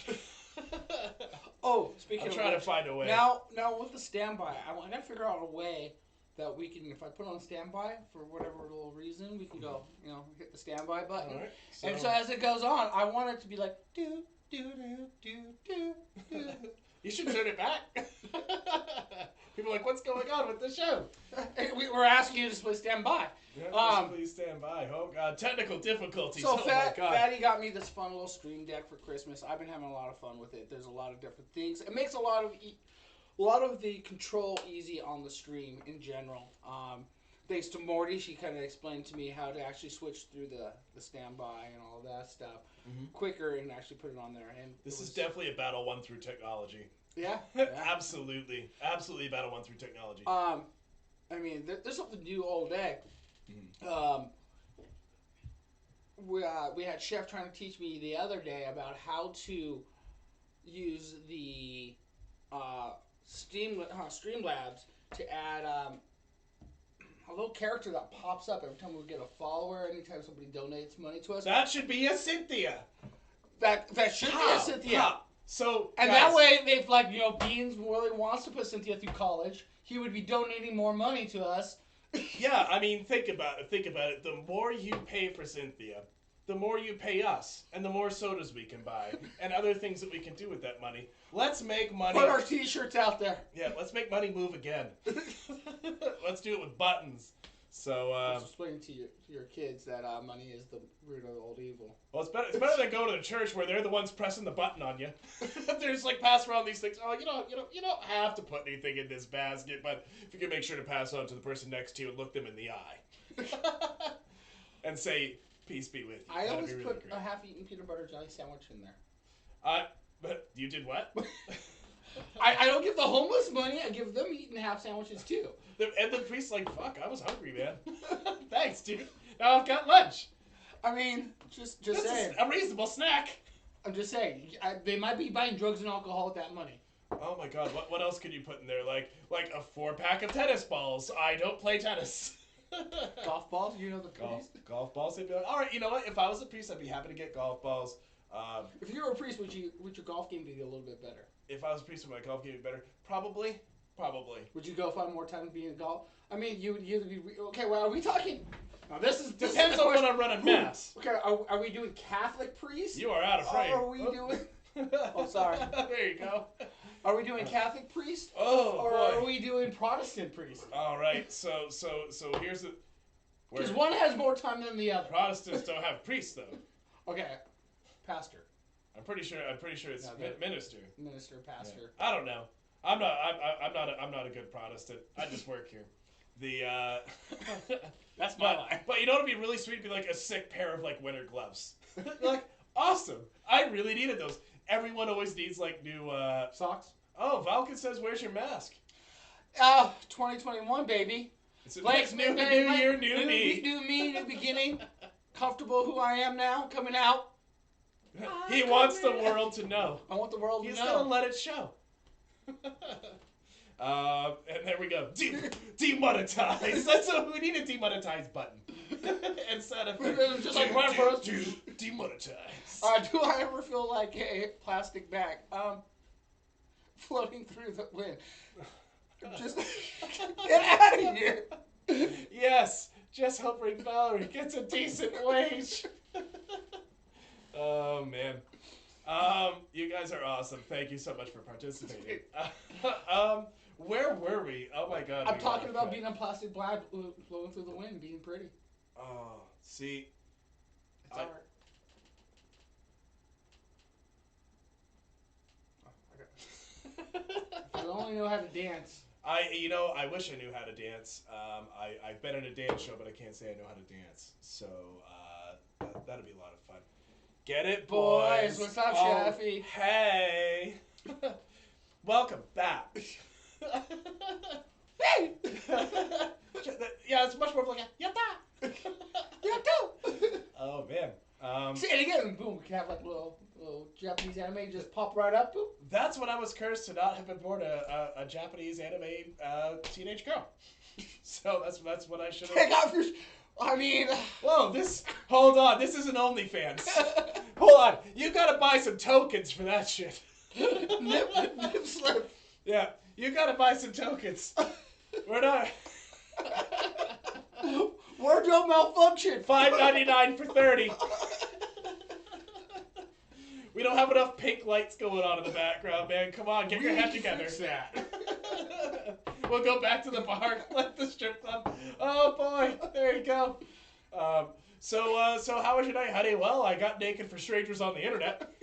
Oh, speaking I'm of trying to which, find a way. Now with the standby, I gotta figure out a way that we can, if I put on standby for whatever little reason, we can go, hit the standby button. All right, And so as it goes on, I want it to be like do do do do do do. You should turn it back. People are like, what's going on with the show? We're asking you to just play standby. Yeah, please stand by. Oh God, technical difficulties. So oh my God. Fattie got me this fun little stream deck for Christmas. I've been having a lot of fun with it. There's a lot of different things. It makes a lot of the control easy on the stream in general. Thanks to Morty, she kind of explained to me how to actually switch through the standby and all that stuff quicker and actually put it on there. And this is definitely a battle won through technology. Yeah. Absolutely a battle won through technology. I mean, there's something new all day. We had Chef trying to teach me the other day about how to use the Streamlabs to add a little character that pops up every time we get a follower, anytime somebody donates money to us. That should be a Cynthia. That should be a Cynthia. So and guys, that way, if Beans really wants to put Cynthia through college, he would be donating more money to us. Yeah, I mean, think about it. The more you pay for Cynthia, the more you pay us, and the more sodas we can buy, and other things that we can do with that money. Let's make money. Put our T-shirts out there. Yeah, let's make money move again. Let's do it with buttons. So, explain to your kids that money is the root of all evil. Well, it's better than going to the church where they're the ones pressing the button on you. They're just like pass around these things. Oh, you don't have to put anything in this basket, but if you can make sure to pass on to the person next to you and look them in the eye, and say, "Peace be with you." I always really put great. a half-eaten peanut butter jelly sandwich in there. But you did what? I don't give the homeless money. I give them eating half sandwiches too. And the priest's like, "Fuck, I was hungry, man. Thanks, dude. Now I've got lunch." I mean, just That's saying. a reasonable snack. I'm just saying. They might be buying drugs and alcohol with that money. Oh my God, what else could you put in there? Like a 4-pack of tennis balls. I don't play tennis. Golf balls? You know the priest? Golf balls. They'd be like, all right, you know what? If I was a priest, I'd be happy to get golf balls. If you were a priest, would your golf game be a little bit better? If I was a priest, would my golf game be better? Probably. Would you go find more time being a golf? I mean, you would either be... Okay, well, are we talking... Now, this Depends on when I'm running mass. Okay, are we doing Catholic priest? You are out of frame. Or are we doing... Oh, sorry. There you go. Are we doing Catholic priest? Oh, or boy. are we doing Protestant priest? All right, so here's the... Because one has more time than the other. Protestants don't have priests, though. Okay, pastor. I'm pretty sure it's minister. Minister, pastor. Yeah. I don't know. I'm not a good Protestant. I just work here. That's my line. But you know what'd be really sweet? It'd be like a sick pair of like winter gloves. Like, awesome. I really needed those. Everyone always needs like new socks. Oh, Valken says, "Where's your mask?" 2021, baby. It's new year, new me. New me, new beginning. Comfortable who I am now, coming out. He wants the world to know. I want the world to know. He's gonna let it show. And there we go. Demonetize. That's what we need, a demonetize button instead of just like right for us. Demonetize. Do I ever feel like a plastic bag floating through the wind? Just get out of here. Yes, just hoping Valerie gets a decent wage. Oh man. You guys are awesome. Thank you so much for participating. Where were we? Oh my god. I'm talking about being a plastic bag flowing through the wind, being pretty. Oh, see. It's art. If I only know how to dance. I wish I knew how to dance. I've been in a dance show, but I can't say I know how to dance. So, that'd be a lot of fun. Get it, boys? What's up, Chefy? Hey. Welcome back. Hey! Yeah, it's much more of like a yatta. Yatta! Oh, man. Say it again, boom. We can have like little Japanese anime just pop right up, boom. That's what I was cursed to not have been born a Japanese anime teenage girl. So that's what I should have. Take off your. I mean. Whoa, hold on, this isn't OnlyFans. Hold on, you gotta buy some tokens for that shit. Nip slip. Yeah, you gotta buy some tokens. We're not. Wardrobe malfunction. $5.99 for 30. We don't have enough pink lights going on in the background, man. Come on, get your head together. Fix that. We'll go back to the bar, let the strip club. Oh boy, there you go. So how was your night, honey? Well, I got naked for strangers on the internet.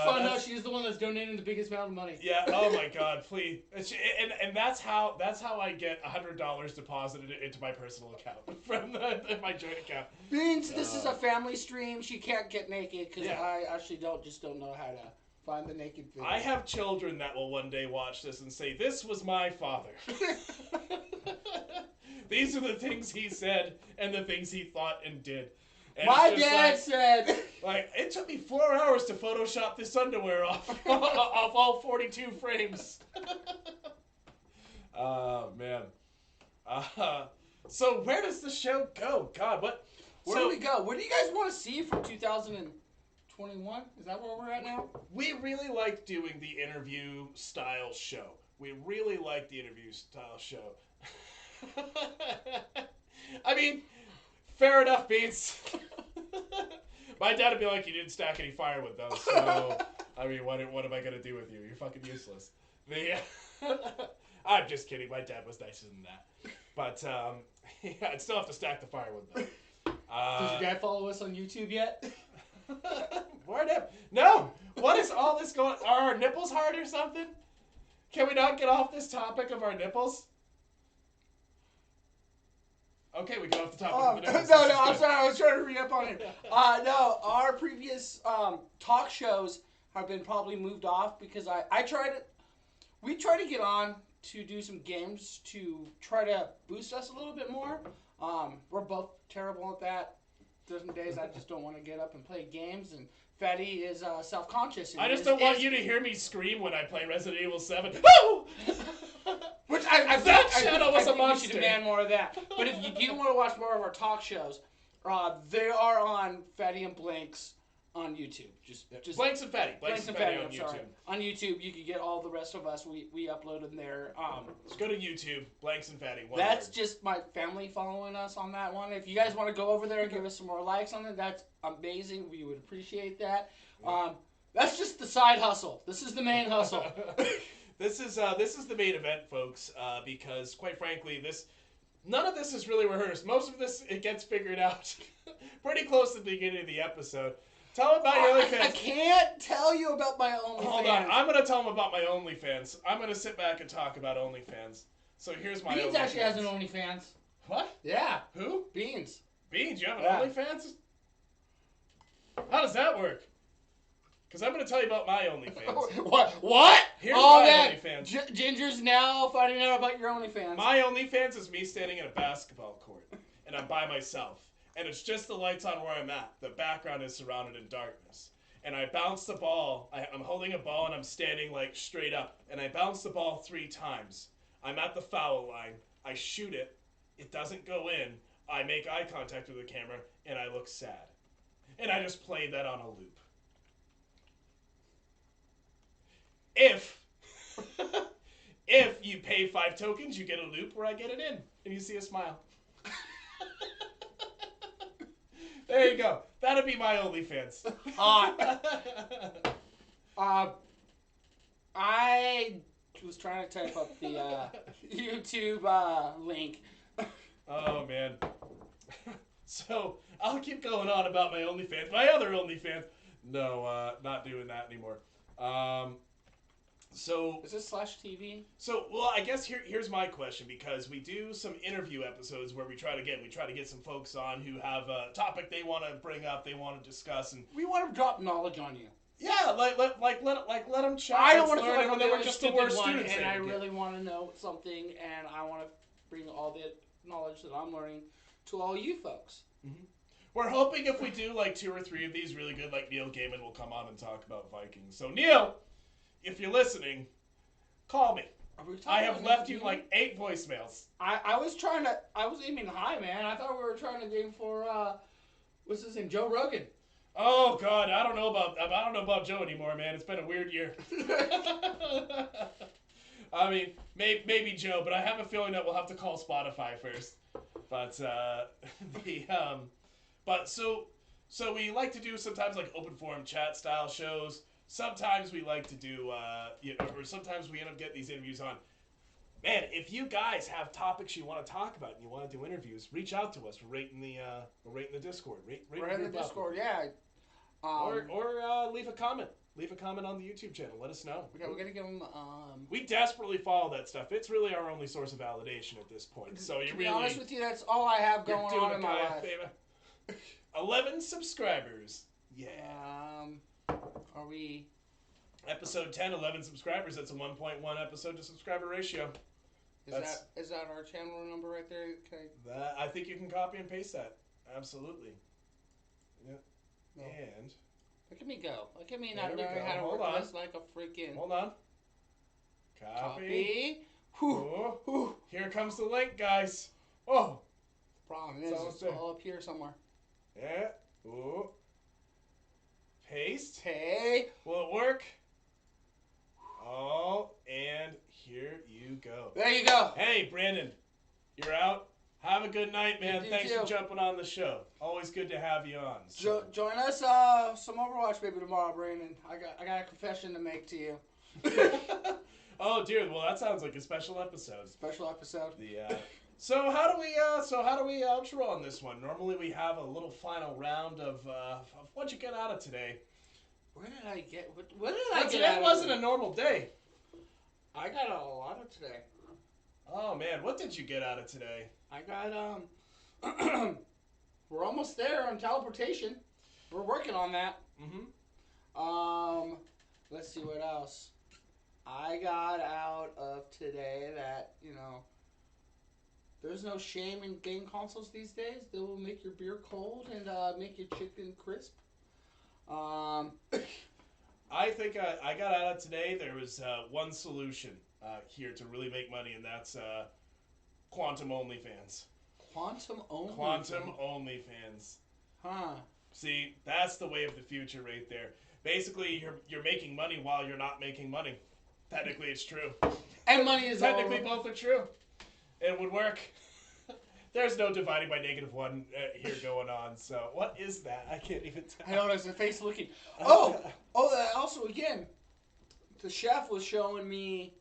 Fun though, she's the one that's donating the biggest amount of money. Yeah. Oh my God, please. And that's how I get $100 deposited into my personal account from my joint account. Beans, this is a family stream. She can't get naked because Yeah. I actually don't know how to find the naked video. I have children that will one day watch this and say, "This was my father." These are the things he said and the things he thought and did. And my dad said. Like, it took me 4 hours to Photoshop this underwear off all 42 frames. Oh, man. So where does the show go? God, what? Where do we go? What do you guys want to see from 2021? Is that where we're at now? We really like doing the interview style show. We really like the interview style show. I mean, fair enough, Beats. My dad would be like, "You didn't stack any firewood, though, so, I mean, what am I going to do with you? You're fucking useless." I'm just kidding. My dad was nicer than that. But, yeah, I'd still have to stack the firewood, though. Does your dad follow us on YouTube yet? Word up. No! What is all this going... Are our nipples hard or something? Can we not get off this topic of our nipples? Okay, we got off the topic of the nipples. No, I'm sorry. I was trying to read up on it. No, our previous talk shows have been probably moved off because we try to get on to do some games to try to boost us a little bit more. We're both terrible at that. Certain days I just don't want to get up and play games, and Fattie is self-conscious. I just don't want you to hear me scream when I play Resident Evil 7. Woo! Which I that shadow was a think monster. We should demand more of that. But if you do want to watch more of our talk shows, they are on Fattie and Blanks on YouTube. Just Blanks and Fattie. Blanks and Fattie on YouTube. Sorry. On YouTube, you can get all the rest of us. We upload them there. Just go to YouTube, Blanks and Fattie. That's just my family following us on that one. If you guys want to go over there and give us some more likes on it, that's amazing. We would appreciate that. That's just the side hustle. This is the main hustle. This is the main event, folks. Because quite frankly, none of this is really rehearsed. Most of this it gets figured out pretty close to the beginning of the episode. Tell them about your OnlyFans. I can't tell you about my OnlyFans. Hold on, I'm gonna tell them about my OnlyFans. I'm gonna sit back and talk about OnlyFans. So here's my Beans OnlyFans. actually has an OnlyFans. What? Yeah. Who? Beans. Beans, you have an Yeah. OnlyFans? How does that work? Because I'm going to tell you about my OnlyFans. What? Here's All my that OnlyFans. Ginger's now finding out about your OnlyFans. My OnlyFans is me standing in a basketball court, and I'm by myself. And it's just the lights on where I'm at. The background is surrounded in darkness. and I bounce the ball. I'm holding a ball and I'm standing like straight up, and I bounce the ball 3 times. I'm at the foul line. I shoot it. It doesn't go in. I make eye contact with the camera, and I look sad. And I just played that on a loop. If you pay 5 tokens, you get a loop where I get it in, and you see a smile. There you go. That'll be my OnlyFans. I was trying to type up the YouTube link. Oh, man. So, I'll keep going on about my OnlyFans. My other OnlyFans. No, not doing that anymore. So is this /TV? So, well, I guess here's my question, because we do some interview episodes where we try to get some folks on who have a topic they want to bring up, they want to discuss, and we want to drop knowledge on you. Yeah, let them chat. I don't want to feel like we're just the worst students. And I really want to know something, and I want to bring all the knowledge that I'm learning to all you folks. Mm-hmm. We're hoping if we do like 2 or 3 of these really good, like Neil Gaiman will come on and talk about Vikings. So Neil, if you're listening, call me. I have left you like 8 voicemails. I was aiming high, man. I thought we were trying to aim for what's his name, Joe Rogan. Oh God, I don't know about Joe anymore, man. It's been a weird year. I mean, maybe Joe, but I have a feeling that we'll have to call Spotify first. But so we like to do sometimes like open forum chat style shows. Sometimes we like to do or sometimes we end up getting these interviews on. Man, if you guys have topics you want to talk about and you want to do interviews, reach out to us. We're right in the Discord. We're in the Discord, yeah. Or leave a comment. Leave a comment on the YouTube channel. Let us know. Okay, we're gonna give them. We desperately follow that stuff. It's really our only source of validation at this point. So to be honest with you, that's all I have going on in my life. 11 subscribers. Yeah. Are we? Episode 10, 11 subscribers. That's a 1.1 episode to subscriber ratio. Is that our channel number right there? Okay. I think you can copy and paste that. Absolutely. Yeah. No. And look at me go. Look at me not knowing how to work this like a freaking. Hold on. Copy. Whew. Here comes the link, guys. Oh. Problem is, it's all up here somewhere. Yeah. Ooh. Paste. Hey. Will it work? Oh, and here you go. There you go. Hey, Brandon. You're out. Have a good night, man. Thanks for jumping on the show. Always good to have you on. So. Join us some Overwatch maybe tomorrow, Brandon. I got a confession to make to you. Oh, dear. Well, that sounds like a special episode. Special episode. So how do we outro on this one? Normally we have a little final round of what'd you get out of today. What did I get out of today? Today wasn't a normal day. I got a lot of today. Oh man, what did you get out of today? I got we're almost there on teleportation. We're working on that. Mm-hmm. Let's see what else. I got out of today that, there's no shame in game consoles these days. They will make your beer cold and make your chicken crisp. I think I got out of today. There was one solution here to really make money, and that's Quantum OnlyFans. Quantum OnlyFans? Quantum OnlyFans. Huh. See, that's the way of the future right there. Basically, you're making money while you're not making money. Technically, it's true. And money is technically both are true. It would work. There's no dividing by -1 here going on. So what is that? I can't even tell. I know there's a face looking. Also again, the chef was showing me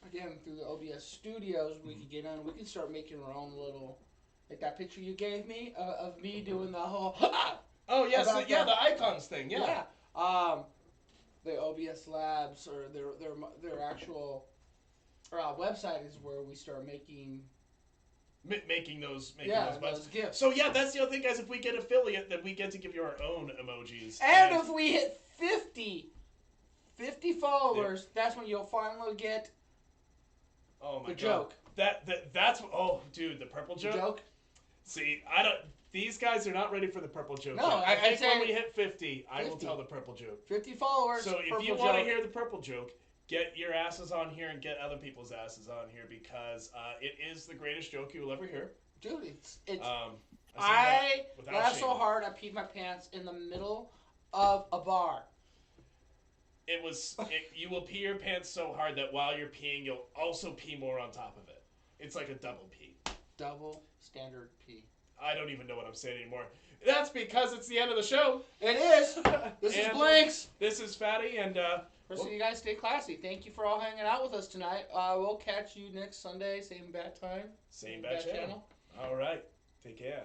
again through the OBS studios. We could get on. We can start making our own little, like that picture you gave me of me doing the whole. Oh yes, the icons thing. Yeah. The OBS Labs or their actual website is where we start making those those gifts. So yeah, that's the other thing, guys. If we get affiliate, then we get to give you our own emojis. And if we hit 50 followers, that's when you'll finally get the joke. That's dude, the purple joke. See, I don't. These guys are not ready for the purple joke. No, yet. I think say when we hit 50, I will 50. tell the purple joke. 50 followers. So if you want to hear the purple joke, get your asses on here and get other people's asses on here because it is the greatest joke you will ever hear. Dude, it's. I laughed so hard I peed my pants in the middle of a bar. You will pee your pants so hard that while you're peeing, you'll also pee more on top of it. It's like a double pee. Double standard pee. I don't even know what I'm saying anymore. That's because it's the end of the show. It is. This is Blanks. This is Fattie, and Rest of you guys stay classy. Thank you for all hanging out with us tonight. We'll catch you next Sunday, same bat time, same bat channel. All right. Take care.